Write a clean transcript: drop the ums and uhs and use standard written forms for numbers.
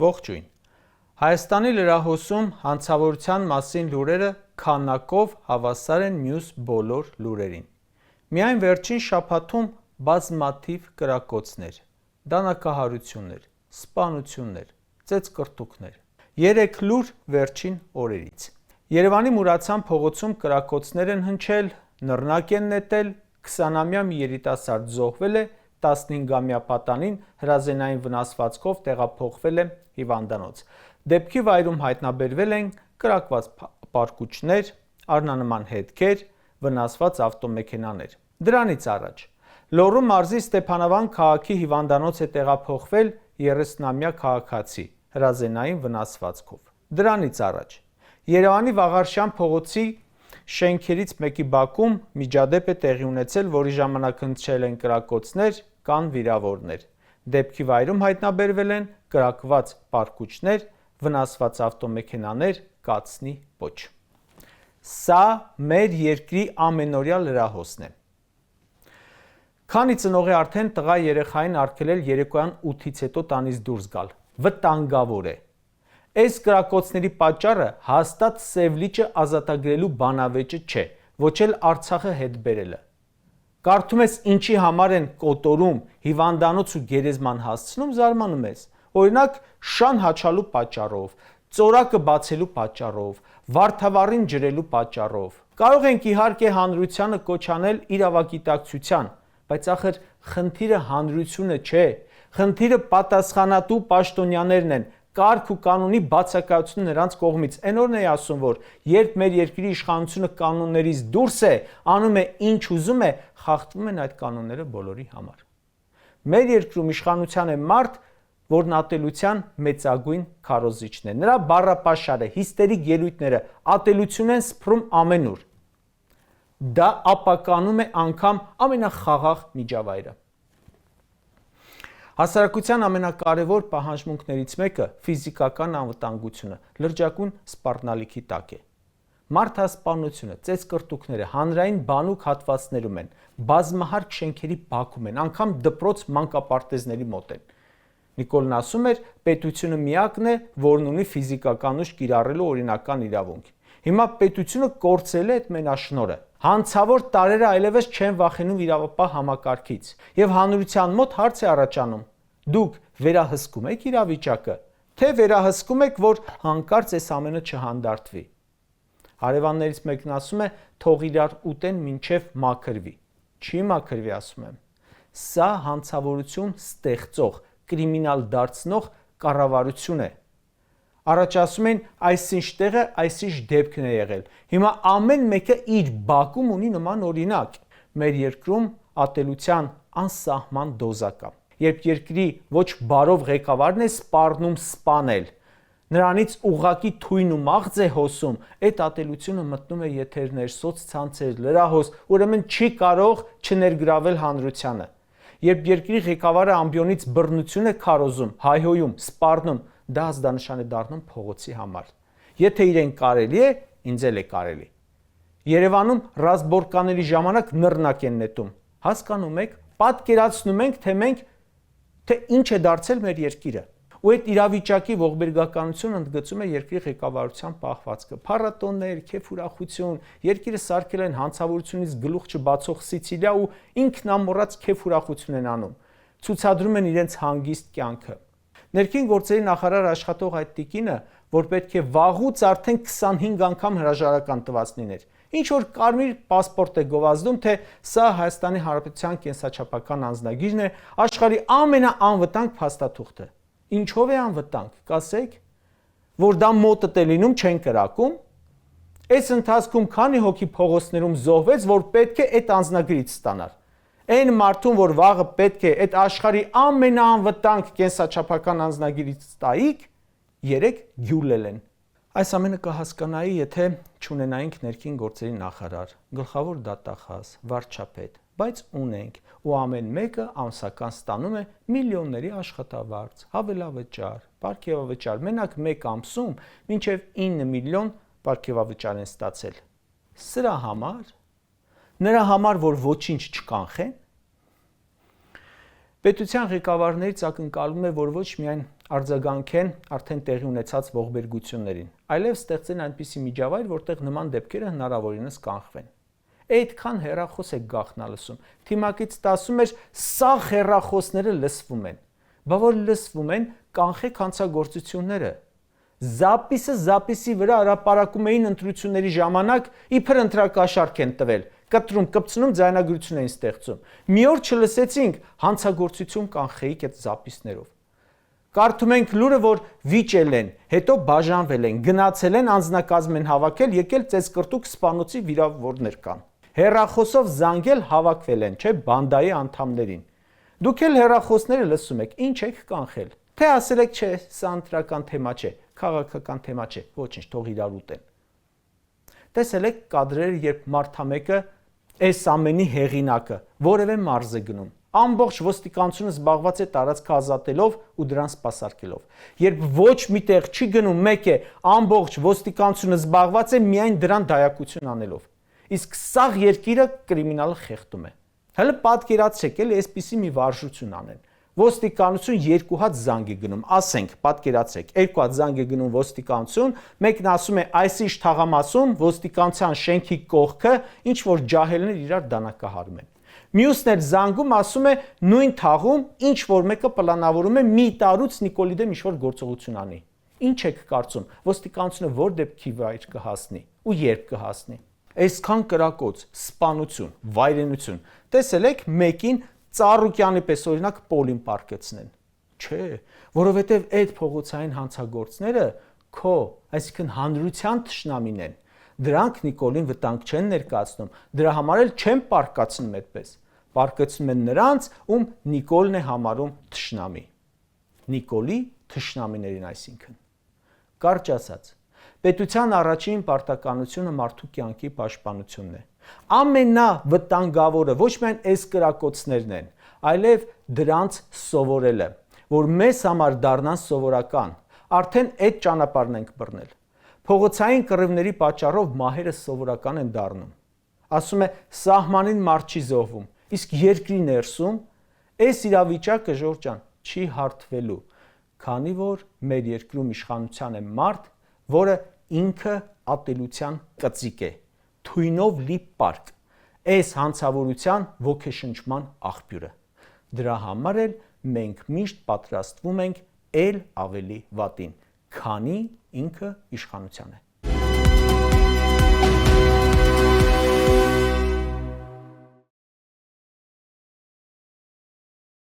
Ողջույն։ Հայաստանի լրահոսում հանցավորության մասին լուրերը քանակով հավասար են մյուս բոլոր լուրերին։ Միայն վերջին շաբաթում բազմաթիվ կրակոցներ, դանակահարություններ, սպանություններ, ծեծկռտուքներ։ 3 լուր վերջին օրերից։ Երևանի Մուրացան փողոցում կրակոցներ են հնչել, նռնակ են նետել, 20-ամյա մի երիտասարդ զոհվել է, 15-ամյա պատանին հրազենային վնասվածքով տեղափոխվել է հիվանդանոց։ Դեպքի վայրում հայտնաբերվել են կրակված պարկուճներ, առնանման հետքեր, վնասված ավտոմեքենաներ։ Դրանից առաջ Լոռու մարզի Ստեփանավան քաղաքի հիվանդանոց է տեղափոխվել 30-ամյա քաղաքացի հրազենային վնասվածքով։ Դրանից առաջ Երևանի Վաղարշյան փողոցի շենքերից մեկի բակում միջադեպ է տեղի ունեցել, որի ժամանակ հնչել են կրակոցներ, կան վիրավորներ։ Դեպքի վայրում հայտնաբերվել են կրակված պարկուճներ, վնասված ավտոմեքենաներ, կացնի պոչ։ Սա մեր երկրի ամենօրյա լրահոսն է։ Քանի ծնողի արդեն տղա երեխային արգելել երեկոյան 8-ից հետո տանից դուրս գալ։ Վտանգավոր է։ Այս կրակոցների պատճառը հաստատ Սևլիճը ազատագրելու բանավեճը չէ, ոչ էլ Արցախը հետ բերելը։ Կարդում ես ինչի համար են կոտորում, հիվանդանոց ու գերեզման հասցնում, զարմանում ես։ Օրինակ շան հաչալու պատճառով, ծորակը բացելու պատճառով, վարդավառին ջրելու պատճառով։ Կարող ենք իհարկե հանրությանը կոչ անել իրավագիտակցության, բայց ախր խնդիրը հանրությունը չէ, խնդիրը պատասխանատու պաշտոնյաներն են, կարգ ու կանոնի բացակայությունը նրանց կողմից։ Այն օրն է ասում, որ երբ մեր երկրի իշխանությունը կանոններից դուրս է, անում է ինչ ուզում է, խախտվում են այդ կանոնները բոլորի համար։ Մեր երկրում իշխանության է մարդ, որն ատելության մեծագույն քարոզիչն է։ Նրա բառապաշարը, հիստերիկ ելույթները ատելություն են սփռում ամենուր։ Դա ապականում է անգամ ամենախաղաղ միջավայրը։ Հասարակության ամենակարևոր պահանջմունքներից մեկը ֆիզիկական անվտանգությունը լրջագույն սպառնալիքի տակ է։ Մարդասպանությունը, ծեծկռտուքները հանրային բանուկ հատվածներում են, բազմահարկ շենքերի բակում են, անգամ դպրոց մանկապարտեզների մոտ են։ Նիկոլն ասում էր, պետությունը միակն է, որն ունի ֆիզիկական ուժ կիրառելու օրինական իրավունք։ Հիմա պետությունը կորցրել է այդ մենաշնորհը։ Հանցավոր տարրերը այլևս չեն վախենում իրավապահ համակարգից։ Եվ հանրության մոտ հարց է առաջանում. դուք վերահսկում եք իրավիճակը, թե վերահսկում եք, որ հանկարծ այս ամենը չհանդարտվի։ Հարևաններից մեկն ասում է, թող իրար ուտեն մինչև մաքրվի։ Չի մաքրվի, ասում եմ։ Սա հանցավորություն ստեղծող, կրիմինալ դարձնող կառավարություն է։ Առաջ ասում են, այսինչ տեղը, այսինչ դեպքն է եղել։ Հիմա ամեն մեկը իր բակում ունի նման օրինակ։ Մեր երկրում ատելության անսահման դոզա կա։ Երբ երկրի ոչ բարով ղեկավարն է սպառնում սպանել, նրանից ուղղակի թույն ու մաղձ է հոսում, այդ ատելությունը մտնում է եթերներ, սոցցանցեր, լրահոս, ուրեմն չի կարող չներգրավել հանրությանը։ Երբ երկրի ղեկավարը ամբիոնից բռնություն է քարոզում, հայհոյում, սպառնում, դա ազդանշան է դառնում փողոցի համար։ Եթե իրեն կարելի է, ինձ էլ է կարելի։ Երևանում ռազմորկաների ժամանակ նռնակ են նետում։ Հասկանում եք, պատկերացնում ենք, թե ինչ է դարձել մեր երկիրը։ Ու այդ իրավիճակի ողբերգականությունը ընդգծում է երկրի ղեկավարության պահվածքը։ Փառատոններ, քեֆ-ուրախություն, երկիրը սարքել են հանցավորությունից գլուխ չբացող Սիցիլիա ու ինքնամոռաց քեֆ-ուրախություն են անում։ Ցուցադրում են իրենց հանգիստ կյանքը։ Ներքին գործերի նախարար աշխատող այդ տիկինը, որ պետք է վաղուց արդեն 25 անգամ հրաժարական տված լիներ, ինչ որ կարմիր պասպորտ է գովազդում, թե սա Հայաստանի Հանրապետության կենսաչափական անձնագիրն է, աշխարհի ամենաանվտանգ փաստաթուղթը։ Ինչով է անվտանգ, կասեք, որ դա մոտդ է լինում, չեն կրակում։ Այս ընթացքում քանի հոգի փողոցներում զոհվեց, որ պետք է այդ անձնագրից ստանար։ Այն մարդուն, որ վաղը պետք է այդ աշխարհի ամենաանվտանգ կենսաչափական անձնագիրից տայիք, 3 գյուլել են։ Այս ամենը կհասկանայի, եթե չունենայինք ներքին գործերի նախարար, գլխավոր դատախազ, վարչապետ, բայց ունենք, ու ամեն մեկը ամսական ստանում է միլիոնների աշխատավարձ, հավելավճար, պարգևավճար, մենակ մեկ ամսում մինչև 9 միլիոն պարգևավճար են ստացել։ Սրա համար, նրա համար, որ ոչինչ չկանխեն։ Պետության ղեկավարներից ակնկալում է, որ ոչ միայն արձագանքեն արդեն տեղի ունեցած ողբերգություններին, այլև ստեղծեն այնպիսի միջավայր, որտեղ նման դեպքերը հնարավորինս կանխվեն։ Այդքան հեռախոս է գաղտնա լսում։ Թիմակիցն ասում էր, սաղ հեռախոսները լսվում են։ Բա որ լսվում են, կանխեք հանցագործությունները։ Զապիսի վրա հրապարակում էին ընտրությունների ժամանակ, իբր ընտրակաշարք են տվել, կտրում, կպցնում, ձայնագրություն էին ստեղծում։ Մի օր չլսեցինք, հանցագործություն կանխեիք այդ զապիսներով։ Կարդում ենք լուրը, որ վիճել են, հետո բաժանվել են, գնացել են, անձնակազմ են հավաքել, եկել ծեծկրտուկ սպանոցի վիրավորներ կան։ Հեռախոսով զանգել հավաքվել են, չէ, բանդայի անդամներին։ Դուք էլ հեռախոսները լսում եք, ինչ եք կանխել։ Թե ասել եք, չէ, սա ընտրական թեմա չէ, քաղաքական թեմա չէ, ոչինչ, թող իրար ուտեն։ Տեսել եք կադրերը, երբ մարդամեկը այս ամենի հեղինակը որևէ մարզ է գնում։ Ամբողջ ոստիկանությունը զբաղված է տարածքը ազատելով ու դրան սպասարկելով։ Երբ ոչ միտեղ չի գնում, մեկ է ամբողջ ոստիկանությունը զբաղված է միայն դրան դայակություն անելով։ Իսկ սաղ երկիրը կրիմինալը խեղդում է։ Հələ պատկերացրեք, էլի այսպիսի մի վարժություն անեն։ Ոստիկանություն 2 հատ զանգ է գնում, ասենք, պատկերացրեք, 2 հատ զանգ է գնում ոստիկանություն, մեկն ասում է այսինչ թաղամասում ոստիկանության շենքի կողքը ինչ որ ջահելներ իրար դանակահարում են։ Մյուսն էլ զանգում ասում է նույն թաղում ինչ որ մեկը պլանավորում է մի տարուց Նիկոլի դեմ ինչ որ գործողություն անի։ Ինչ եք կարծում, ոստիկանությունը որ դեպքի վայր կհասնի ու երբ կհասնի։ Այսքան կրակոց, սպանություն, վայրենություն։ Տեսել եք մեկին Ծառուկյանի պես օրինակ պոլին պարկեցնեն։ Չէ, որովհետև այդ փողոցային հանցագործները քո, այսինքն հանրության թշնամին են։ Դրանք Նիկոլին վտանգ չեն ներկայացնում, դրա համար էլ չեն պարկացնում այդպես։ Պարկեցնում են նրանց, ում Նիկոլն է համարում թշնամի։ Նիկոլի թշնամիներին այսինքն։ Կարճ ասած, պետության առաջին պարտականությունը մարդու կյանքի պաշտպանությունն է։ Ամենավտանգավորը ոչ միայն այս կրակոցներն են, այլև դրանց սովորելը, որ մեզ համար դառնան սովորական, արդեն այդ ճանապարհն ենք բռնել։ Փողոցային կռիվների պատճառով մահերը սովորական են դառնում։ Ասում է սահմանին մարդ չի զոհվում, իսկ երկրի ներսում այս իրավիճակը Ժորժ ջան չի հարթվելու, քանի որ մեր երկրում իշխանության է մարդ, որը ինքը ատելության կծիկ է, թույնով լի պարկ, այս հանցավորության ոգեշնչման աղբյուրը։ Դրա համար էլ մենք միշտ պատրաստվում ենք էլ ավելի վատին, քանի ինքը իշխանության է։